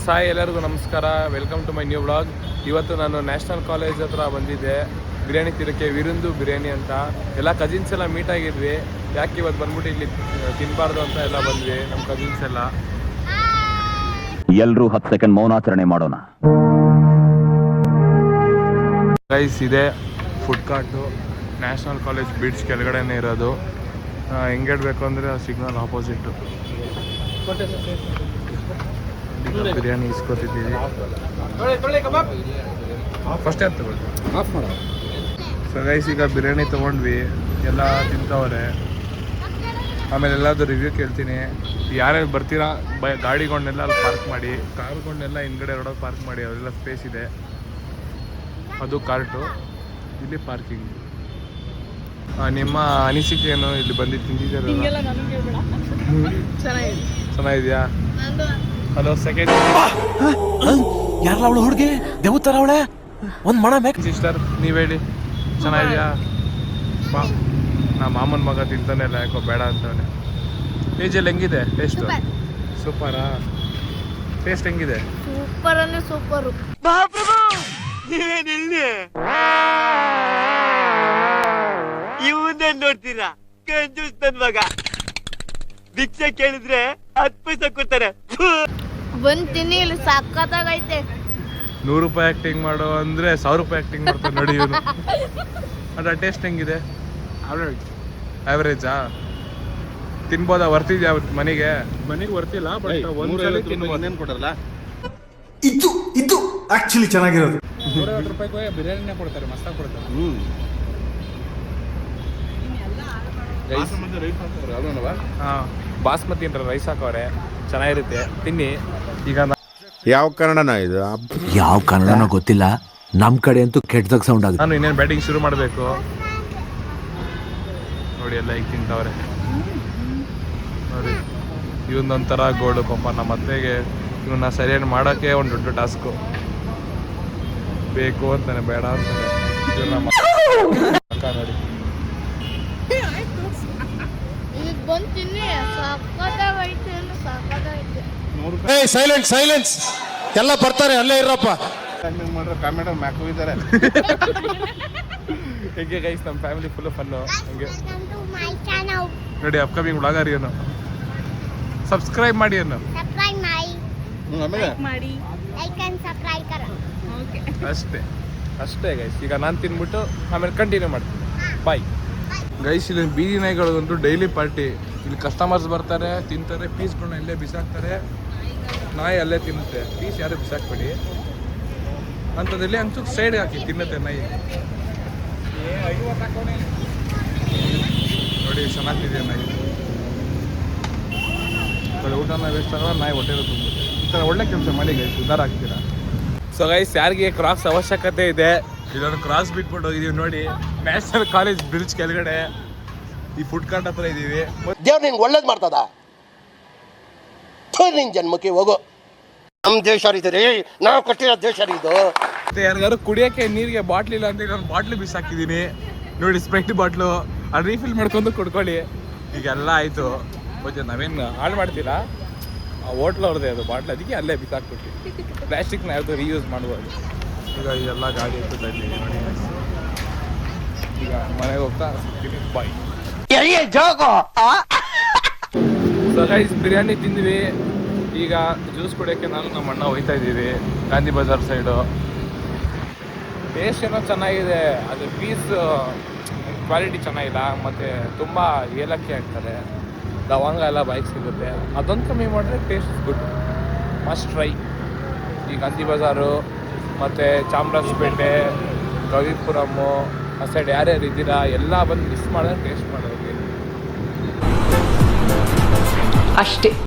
ಸಾಯ್ ಎಲ್ಲರಿಗೂ ನಮಸ್ಕಾರ, welcome to my new vlog. ಇವತ್ತು ನಾನು ನ್ಯಾಷನಲ್ ಕಾಲೇಜ್ ಹತ್ರ ಬಂದಿದ್ದೆ ಬಿರಿಯಾನಿ ತಿನ್ನಕ್ಕೆ. ವಿರುಂದು ಬಿರಿಯಾನಿ ಅಂತ ಎಲ್ಲ ಕಸಿನ್ಸ್ ಎಲ್ಲ ಮೀಟ್ ಆಗಿದ್ವಿ. ಯಾಕೆ ಇವತ್ತು ಬಂದ್ಬಿಟ್ಟು ಇಲ್ಲಿ ತಿನ್ನಬಾರ್ದು ಅಂತ ಎಲ್ಲ ಬಂದ್ವಿ ನಮ್ಮ ಕಸಿನ್ಸ್ ಎಲ್ಲ. ಎಲ್ಲರೂ 10 ಸೆಕೆಂಡ್ ಮೌನಾಚರಣೆ ಮಾಡೋಣ. ಗೈಸ್, ಇದೆ food cart, national college bridge ಕೆಳಗಡೆನೇ ಇರೋದು. ಹೆಂಗೆ ಇಡಬೇಕು ಅಂದರೆ ಸಿಗ್ನಲ್ ಆಪೋಸಿಟ್ಟು ಬಿರಿಯಾನಿ ಇಸ್ಕೊತಿದ್ದೀವಿ. ಫಸ್ಟ್ ಯಾರು ತಗೊಳ್ಳಿ ಆಫ್ ಮಾಡೋ. ಸೊ ಗೈಸ್, ಈಗ ಬಿರಿಯಾನಿ ತೊಗೊಂಡ್ವಿ, ಎಲ್ಲ ತಿಂತವ್ರೆ. ಆಮೇಲೆ ಎಲ್ಲಾದರೂ ರಿವ್ಯೂ ಕೇಳ್ತೀನಿ. ಯಾರ್ಯಾರು ಬರ್ತೀರಾ ಗಾಡಿಗಳನ್ನೆಲ್ಲ ಅಲ್ಲಿ ಪಾರ್ಕ್ ಮಾಡಿ, ಕಾರ್ಗಳನ್ನೆಲ್ಲ ಹಿಂದ್ಗಡೆ ರೋಡಲ್ಲಿ ಪಾರ್ಕ್ ಮಾಡಿ. ಅವರೆಲ್ಲ ಸ್ಪೇಸ್ ಇದೆ. ಅದು ಕಾರ್ಟು, ಇಲ್ಲಿ ಪಾರ್ಕಿಂಗ್. ನಿಮ್ಮ ಅನಿಸಿಕೆ ಏನು? ಇಲ್ಲಿ ಬಂದು ತಿಂದಿದ್ದೀರಲ್ಲ, ಚೆನ್ನಾಗಿದೆಯಾ? ಹಲೋ, ಸೆಕೆಂಡ್ ಯಾರಲ್ಲ ಅವಳು ಹುಡುಗಿ ದೇವತರ ಅವಳೆ ಒಂದ್ ಮಣ ಮೇಕ್ ಸಿಸ್ಟರ್, ನೀವು ಹೇಳಿ, ಚೆನ್ನಾಗಿದೆಯಾ? ಬಾ, ನಾ ಮಾಮನ ಮಗ ತಿಂತಾನೆ ಇಲ್ಲ, ಯಾಕೋ ಬೇಡ ಅಂತವನೆ. ಪೇಜಲ್ಲಿ ಹೆಂಗಿದೆ ಟೇಸ್ಟು? ಸೂಪರಾ? ಟೇಸ್ಟ್ ಹೆಂಗಿದೆ? ಸೂಪರ್ ಅಂದ್ರೆ ಸೂಪರು. ಇವನ್ನೇ ನೋಡ್ತೀರಾ? ಕಂಜೂಸ್ ನನ್ ಮಗ. ಭಿಕ್ಷೆ ಕೇಳಿದ್ರೆ 10 ಪೈಸೆ ಕೊಡ್ತಾರೆ. ಬಂದ್ ತಿನ್ನಿ, ಇಲ್ಲಿ ಸಕ್ಕತ್ತಾಗೈತೆ. 100 ರೂಪಾಯಿ ಆ್ಯಕ್ಟಿಂಗ್ ಮಾಡೋ ಅಂದರೆ 1000 ರೂಪಾಯಿ ಆ್ಯಕ್ಟಿಂಗ್ ಮಾಡ್ತಾರೆ ನೋಡಿ ಇವನು. ಅದ್ರ ಟೇಸ್ಟ್ ಹೆಂಗಿದೆ? ಆವ್ರೇಜಾ? ತಿನ್ಬೋದಾ? ವರ್ತಿದ್ಯಾ ಮನೆಗೆ ವರ್ತಿಲ್ಲ, ಬಟ್ ಒಂದ್ಸಲ ತಿನ್ಬೋದು. ಇದು ಆಕ್ಚುಲಿ ಚೆನ್ನಾಗಿರೋದು. 150 ರೂಪಾಯಿಗೆ ಬಿರಿಯಾನಿನೇ ಕೊಡ್ತಾರೆ, ಮಸ್ತಾಗಿ ಕೊಡ್ತಾರೆ. ಹಾಂ, ಬಾಸ್ಮತಿ ಅಂತ ರೈಸ್ ಹಾಕವ್ರೆ, ಚೆನ್ನಾಗಿರುತ್ತೆ, ತಿನ್ನಿ. ಈಗ ಯಾವ ಕನ್ನಡನ ಇದು? ಯಾವ ಕನ್ನಡನೋ ಗೊತ್ತಿಲ್ಲ, ನಮ್ ಕಡೆ ಅಂತೂ ಕೆಟ್ಟದಾಗ ಸೌಂಡ್ ಆಗುತ್ತೆ. ನಾನು ಇನ್ನೇನು ಬ್ಯಾಟಿಂಗ್ ಶುರು ಮಾಡಬೇಕು ನೋಡಿ. ಎಲ್ಲ ಈಗ ತಿಂತವ್ರೆ ನೋಡಿ. ಇವನೊಂಥರ ಗೋಡು ಪಾಪ. ನಮ್ಮ ಅತ್ತೆಗೆ ಇವನ್ನ ಸರಿಯಾಗಿ ಮಾಡೋಕ್ಕೆ ಒಂದು ದೊಡ್ಡ ಟಾಸ್ಕು. ಬೇಕು ಅಂತಾನೆ, ಬೇಡ ಅಂತಾನೆ. ಇವನ್ನ ಅಕ್ಕ ನೋಡಿ, ಇಲ್ಲಿ ಬಂದ್ ತಿನ್ನಿ, ಸಕ್ಕತ್ತಾಗೈತೆ ಅಂದ್ರೆ ಸಕ್ಕತ್ತಾಗೈತೆ. ಸೈಲೆನ್ಸ್ ಎಲ್ಲ ಬರ್ತಾರೆ, ಅಲ್ಲೇ ಇರಪ್ಪ. ಕಾಮೆಂಟ್ ಮ್ಯಾಕು ಇದ್ದಾರೆ. ಹೇಗೆ ಗೈಸ್, ನಮ್ಮ ಫ್ಯಾಮಿಲಿ ಫುಲ್ ಫನ್ನು. ಹಂಗೆ ನೋಡಿ, ಅಪ್ಕಮಿಂಗ್ ವ್ಲಾಗರ್ ಏನು, ಸಬ್ಸ್ಕ್ರೈಬ್ ಮಾಡಿ ಅನ್ನು. ಅಷ್ಟೇ ಗೈಸ್. ಈಗ ನಾನು ತಿನ್ಬಿಟ್ಟು ಆಮೇಲೆ ಕಂಟಿನ್ಯೂ ಮಾಡ್ತೀನಿ. Bye guys. ಇಲ್ಲಿ ಬೀದಿ ನಾಯಿಗಳದಂತೂ ಡೈಲಿ ಪಾರ್ಟಿ. ಇಲ್ಲಿ ಕಸ್ಟಮರ್ಸ್ ಬರ್ತಾರೆ, ತಿಂತಾರೆ, ಪೀಸ್ಗಳನ್ನ ಇಲ್ಲೇ ಬಿಸಾಕ್ತಾರೆ. ನಾಯಿ ಅಲ್ಲೇ ತಿನ್ನುತ್ತೆ, ಪೀಸ್ ಯಾರು ಬಿಸಾಕ್ಬೇಡಿ ಅಂಥದ್ರಲ್ಲಿ ಅಂಚು ಸೈಡ್ ಹಾಕಿ ತಿನ್ನುತ್ತೆ ನಾಯಿ. ನೋಡಿ, ಚೆನ್ನಾಗ್ತಿದೆ ನಾಯಿ. ಊಟನ ವೇಸ್ಟ್ ಆಗಲ್ಲ, ನಾಯಿ ಹೊಟ್ಟೆ ತುಂಬುತ್ತೆ. ಈ ಥರ ಒಳ್ಳೆ ಕೆಲಸ ಮಾಡಿ ಗೈಸ್, ಉದ್ದಾರ ಆಗ್ತೀರಾ. ಸೊ ಗೈಸ್, ಯಾರಿಗೆ ಕ್ರಾಕ್ಸ್ ಅವಶ್ಯಕತೆ ಇದೆ, ಇದೊಂದು ಕ್ರಾಸ್ ಬಿಟ್ಬಿಟ್ಟು ಹೋಗಿದ್ದೀವಿ ನೋಡಿ. ನ್ಯಾಷನಲ್ ಕಾಲೇಜ್ ಬ್ರಿಡ್ಜ್ ಕೆಳಗಡೆ ಈ ಫುಡ್ ಕಾರ್ಟ್ ಹತ್ರ ಇದ್ದೀವಿ. ದೇವ್ರು ನಿಂಗೆ ಒಳ್ಳೇದು ಮಾಡ್ತದ? ನಿನ್ ಜನ್ಮಕ್ಕೆ ಹೋಗು. ನಮ್ ದೇಶ ರೀ, ನಾವು ಕಟ್ಟಿರೋ ದೇಶ ಇದು. ಮತ್ತೆ ಯಾರಿಗಾರು ಕುಡಿಯೋಕ್ಕೆ ನೀರಿಗೆ ಬಾಟ್ಲಿ ಇಲ್ಲ ಅಂತ ನಾನು ಬಾಟ್ಲಿ ಬಿಸಾಕಿದ್ದೀನಿ ನೋಡಿ. ಸ್ಪ್ರೈಟ್ ಬಾಟ್ಲು ಅದು ರೀಫಿಲ್ ಮಾಡ್ಕೊಂಡು ಕುಡ್ಕೊಳ್ಳಿ. ಈಗೆಲ್ಲ ಆಯಿತು. ಮತ್ತೆ ನಾವೇನು ಹಾಳು ಮಾಡ್ತೀರಾ? ಆ ಹೋಟ್ಲ್ ಅವ್ರದ್ದೇ ಅದು ಬಾಟ್ಲು, ಅದಕ್ಕೆ ಅಲ್ಲೇ ಬಿಸಾಕ್ಬಿಟ್ಟು. ಪ್ಲಾಸ್ಟಿಕ್ನ ಯಾವುದು ರೀಯೂಸ್ ಮಾಡ್ಬೋದು. ಈಗ ಇದೆಲ್ಲ ಗಾಡಿ ಎತ್ತುತ್ತಾ ಇದ್ದೀವಿ ನೋಡಿ. ಈಗ ಮನೆಗೆ ಹೋಗ್ತಾ ಸಿಗ್ತೀನಿ, ಬಾಯ್. ಸೊ ಗೈಸ್, ಬಿರಿಯಾನಿ ತಿಂದ್ವಿ. ಈಗ ಜ್ಯೂಸ್ ಕುಡಿಯೋಕ್ಕೆ ನಾನು ನಮ್ಮ ಅಣ್ಣ ಹೋಗ್ತಾ ಇದ್ದೀವಿ ಗಾಂಧಿ ಬಜಾರ್ ಸೈಡು. ಟೇಸ್ಟ್ ಏನೋ ಚೆನ್ನಾಗಿದೆ, ಅದು ಪೀಸ್ ಕ್ವಾಲಿಟಿ ಚೆನ್ನಾಗಿಲ್ಲ. ಮತ್ತು ತುಂಬ ಏಲಕ್ಕಿ ಹಾಕ್ತಾರೆ, ಲವಂಗ ಎಲ್ಲ ಬೈಕ್ ಸಿಗುತ್ತೆ. ಅದೊಂದು ಕಮ್ಮಿ ಮಾಡಿದ್ರೆ ಟೇಸ್ಟ್ ಗುಡ್, ಮಸ್ಟ್ ಟ್ರೈ. ಈ ಗಾಂಧಿ ಬಜಾರು ಮತ್ತು ಚಾಮರಾಜಪೇಟೆ, ಗವಿಪುರಮ್ಮು ಆ ಸೈಡ್ ಯಾರ್ಯಾರು ಇದ್ದೀರಾ ಎಲ್ಲ ಬಂದು ಮಿಸ್ ಮಾಡಿದ್ರೆ ಟೇಸ್ಟ್ ಮಾಡೋದು ಅಷ್ಟೇ.